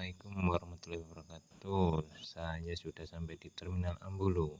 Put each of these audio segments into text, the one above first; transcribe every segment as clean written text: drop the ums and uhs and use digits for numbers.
Assalamualaikum warahmatullahi wabarakatuh. Saya sudah sampai di Terminal Ambulu.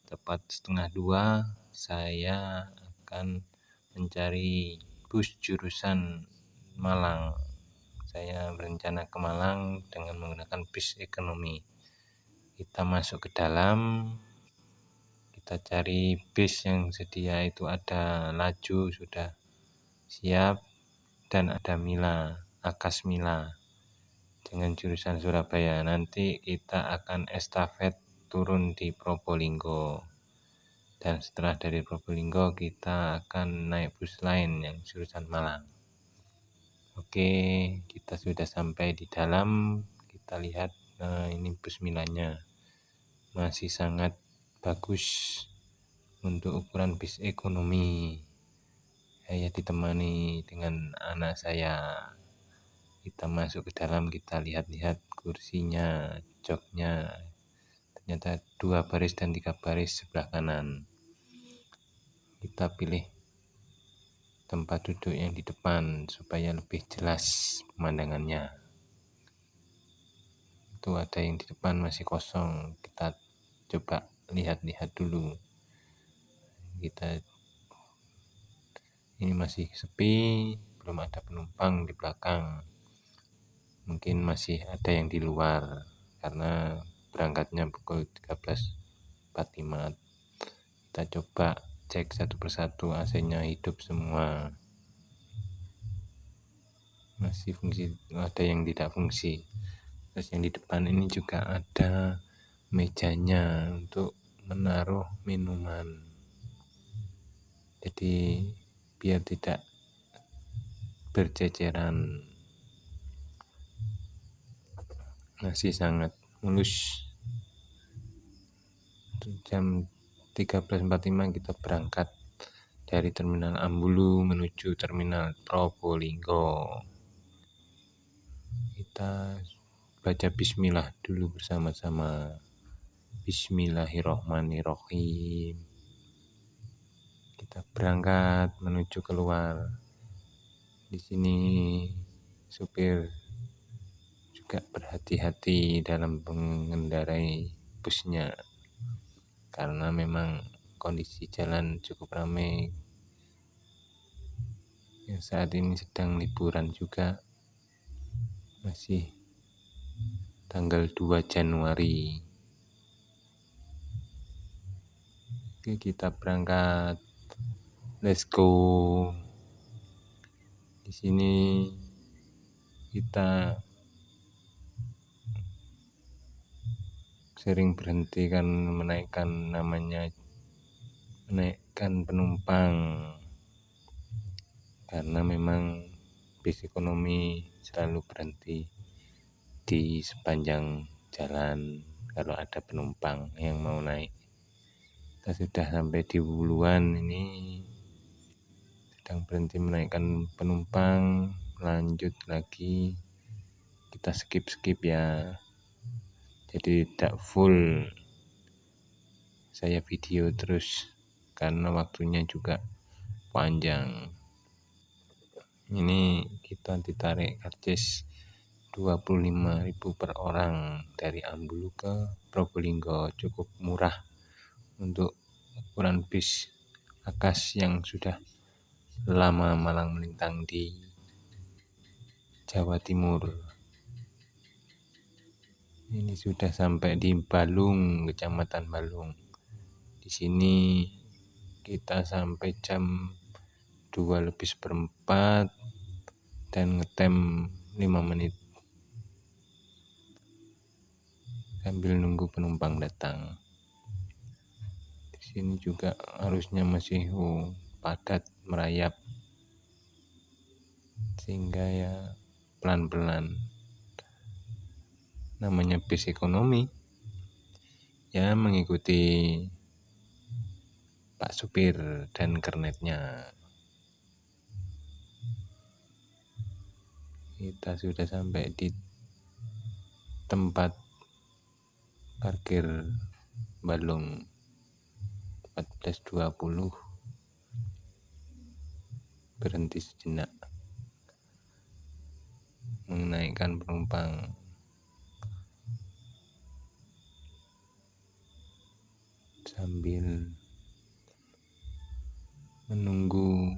Tepat 1:30 saya akan mencari bus jurusan Malang. Saya berencana ke Malang dengan menggunakan bis ekonomi. Kita masuk ke dalam, kita cari bis yang sedia, itu ada Laju sudah siap dan ada Akas Mila dengan jurusan Surabaya. Nanti kita akan estafet turun di Probolinggo, dan setelah dari Probolinggo kita akan naik bus lain yang jurusan Malang. Oke, kita sudah sampai di dalam. Kita lihat, ini bus Milanya masih sangat bagus untuk ukuran bis ekonomi. Saya ditemani dengan anak saya. Kita masuk ke dalam, kita lihat-lihat kursinya, joknya, ternyata 2 baris dan 3 baris sebelah kanan. Kita pilih tempat duduk yang di depan supaya lebih jelas pemandangannya. Itu ada yang di depan masih kosong, kita coba lihat-lihat dulu. Ini masih sepi, belum ada penumpang di belakang. Mungkin masih ada yang di luar karena berangkatnya pukul 13.45. Kita coba cek satu persatu, AC-nya hidup semua. Masih fungsi, ada yang tidak fungsi. Terus yang di depan ini juga ada mejanya untuk menaruh minuman. Jadi biar tidak berceceran. Masih sangat mulus. Jam 13.45 kita berangkat dari Terminal Ambulu menuju Terminal Probolinggo. Kita baca bismillah dulu bersama-sama. Bismillahirrohmanirrohim. Kita berangkat menuju keluar. Di sini supir juga berhati-hati dalam mengendarai busnya karena memang kondisi jalan cukup ramai. Yang saat ini sedang liburan juga, masih tanggal 2 Januari. Oke, kita berangkat. Let's go. Di sini kita sering berhenti kan menaikkan penumpang karena memang bis ekonomi selalu berhenti di sepanjang jalan kalau ada penumpang yang mau naik. Kita sudah sampai di Wuluan, ini sedang berhenti menaikkan penumpang. Lanjut lagi, kita skip ya, jadi tidak full saya video terus karena waktunya juga panjang. Ini kita ditarik karcis 25.000 per orang dari Ambulu ke Probolinggo, cukup murah untuk ukuran bis Akas yang sudah lama malang melintang di Jawa Timur. Ini sudah sampai di Balung, Kecamatan Balung. Di sini kita sampai jam 2:04 dan ngetem 5 menit sambil nunggu penumpang datang. Di sini juga arusnya masih padat merayap, sehingga ya pelan-pelan. Namanya bis ekonomi ya, mengikuti Pak supir dan kernetnya. Kita sudah sampai di tempat parkir Balung 14.20. Berhenti sejenak menaikkan penumpang. sambil menunggu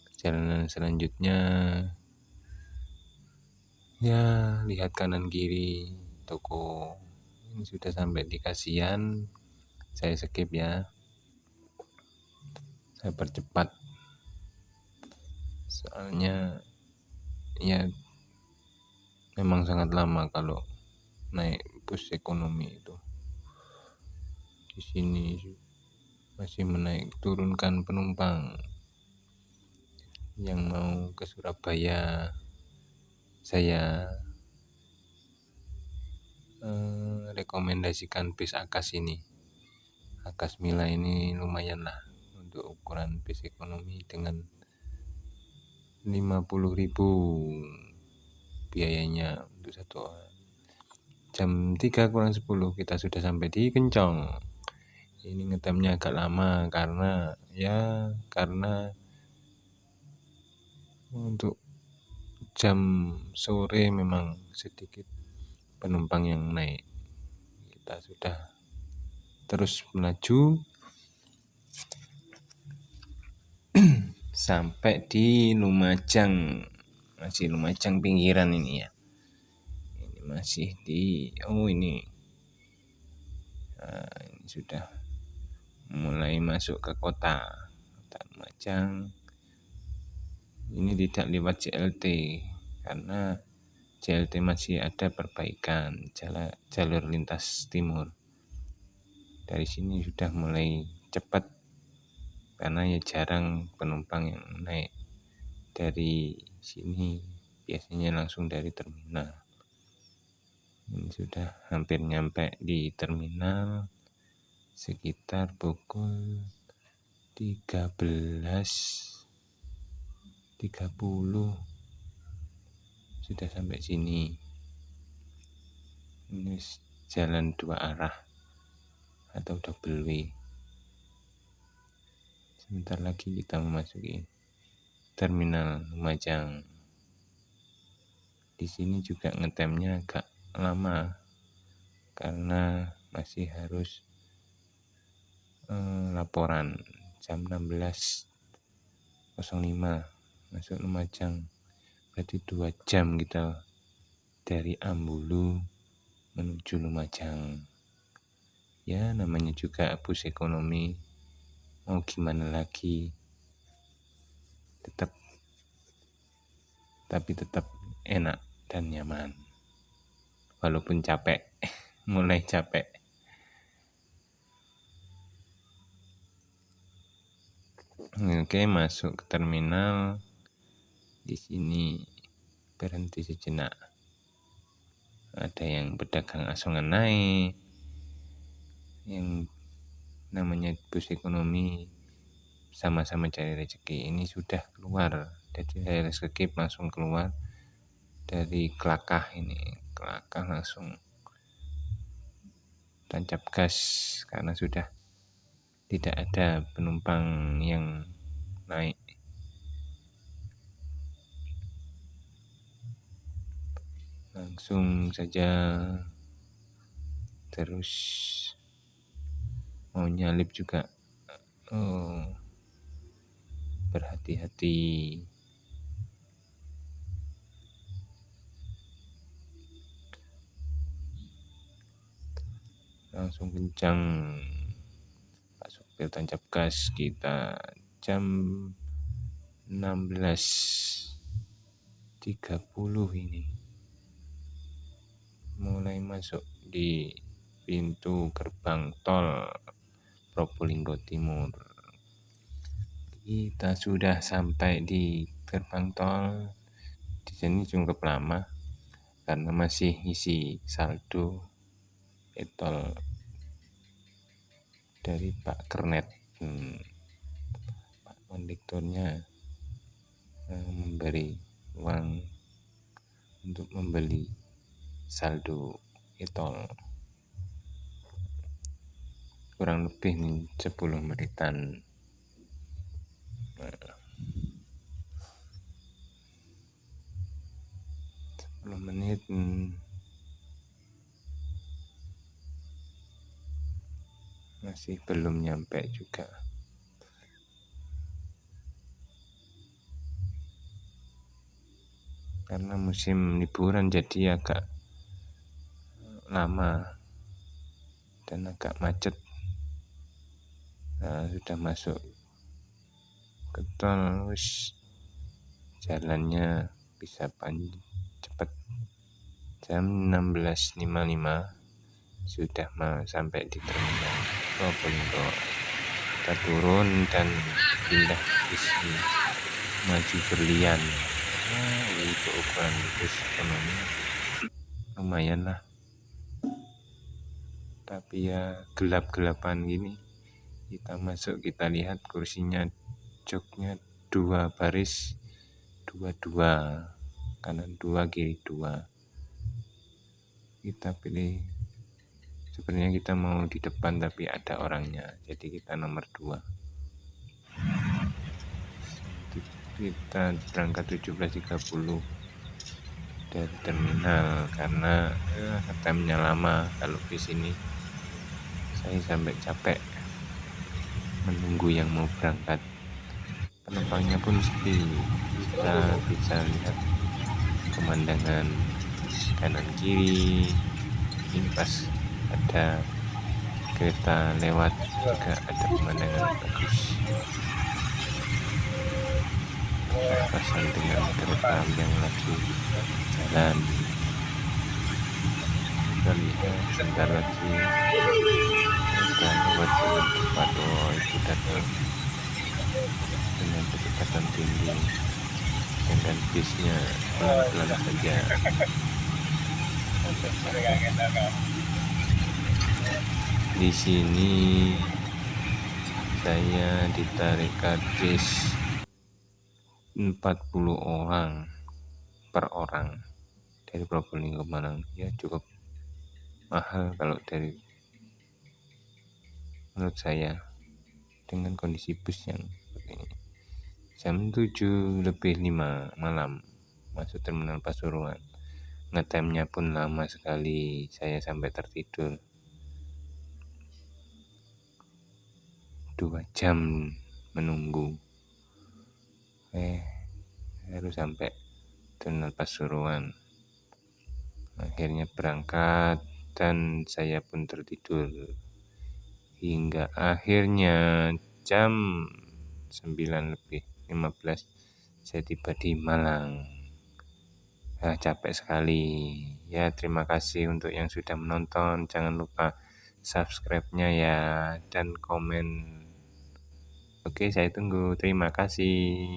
perjalanan selanjutnya. Ya, lihat kanan kiri toko. Ini sudah sampai di Kasihan. Saya skip ya, saya percepat soalnya ya memang sangat lama kalau naik bus ekonomi itu. Di sini masih turunkan penumpang yang mau ke Surabaya. Saya rekomendasikan bis Akas ini. Akas Mila ini lumayan lah untuk ukuran bis ekonomi dengan 50.000 biayanya untuk satu orang. Jam 3:40 kita sudah sampai di Kencong. Ini ngetemnya agak lama karena untuk jam sore memang sedikit penumpang yang naik. Kita sudah terus melaju sampai di Lumajang. Masih Lumajang pinggiran ini ya. Ini masih di ini sudah mulai masuk ke kota Lumajang. Ini tidak lewat JLT karena JLT masih ada perbaikan jalur lintas timur. Dari sini sudah mulai cepat karena ya jarang penumpang yang naik dari sini, biasanya langsung dari terminal. Ini sudah hampir nyampe di terminal sekitar pukul 13.30 sudah sampai sini. Ini jalan 2 arah atau double way. Sebentar lagi kita memasuki terminal Lumajang. Di sini juga ngetemnya agak lama karena masih harus laporan jam 16.05 masuk Lumajang. Berarti 2 jam kita dari Ambulu menuju Lumajang. Ya namanya juga bus ekonomi, mau gimana lagi, tetap enak dan nyaman walaupun capek. Mulai capek. Oke, masuk ke terminal. Di sini berhenti sejenak. Ada yang pedagang asongan naik, yang namanya bus ekonomi sama-sama cari rezeki. Ini sudah keluar, jadi saya skip langsung keluar dari Kelakah ini. Kelakah langsung tancap gas karena sudah tidak ada penumpang yang naik. Langsung saja terus mau nyalip juga berhati-hati. Langsung kencang Pak supir tancap gas. Kita jam 16.30 ini mulai masuk di pintu gerbang tol Probolinggo Timur. Kita sudah sampai di gerbang tol. Di sini cukup lama karena masih isi saldo e-tol dari Pak Kernet. Pak kondektornya memberi uang untuk membeli saldo e-tol. Kurang lebih nih 10 menitan. 10 menit. masih belum nyampe juga. Karena musim liburan jadi agak lama dan agak macet. Nah, sudah masuk ke tol, jalannya bisa cepat. Jam 16.55 sudah sampai di terminal Probolinggo. Kita turun dan pindah bis maju berlian. Itu ukuran bus ekonomi lumayan lah, tapi ya gelap-gelapan gini. Kita masuk, kita lihat kursinya, joknya 2 baris, 2 kanan 2 kiri 2. Kita pilih, sebenarnya kita mau di depan tapi ada orangnya, jadi kita nomor 2. Kita berangkat 17.30 dari terminal karena time-nya lama. Kalau di sini saya sampai capek menunggu yang mau berangkat. Penumpangnya pun sepi, kita bisa lihat pemandangan kanan kiri. Ini pas ada kereta lewat juga ada pemandangan bagus, pasan dengan kereta yang lagi jalan. Kita lihat sebentar lagi sudah lewat dengan cepat. Itu datang dengan kecepatan tinggi, sedangkan bisnya pelan-pelan saja. Di sini saya ditarik karcis 40 orang per orang dari Probolinggo ke Malang. Ya cukup mahal kalau dari menurut saya dengan kondisi bus yang begini. Jam 7:05 malam masuk terminal Pasuruan. Ngetemnya pun lama sekali, saya sampai tertidur. 2 jam menunggu. Harus sampai terminal Pasuruan. Akhirnya berangkat dan saya pun tertidur. Hingga akhirnya jam 9:15 saya tiba di Malang. Capek sekali. Ya, terima kasih untuk yang sudah menonton. Jangan lupa subscribe-nya ya dan komen. Oke, saya tunggu. Terima kasih.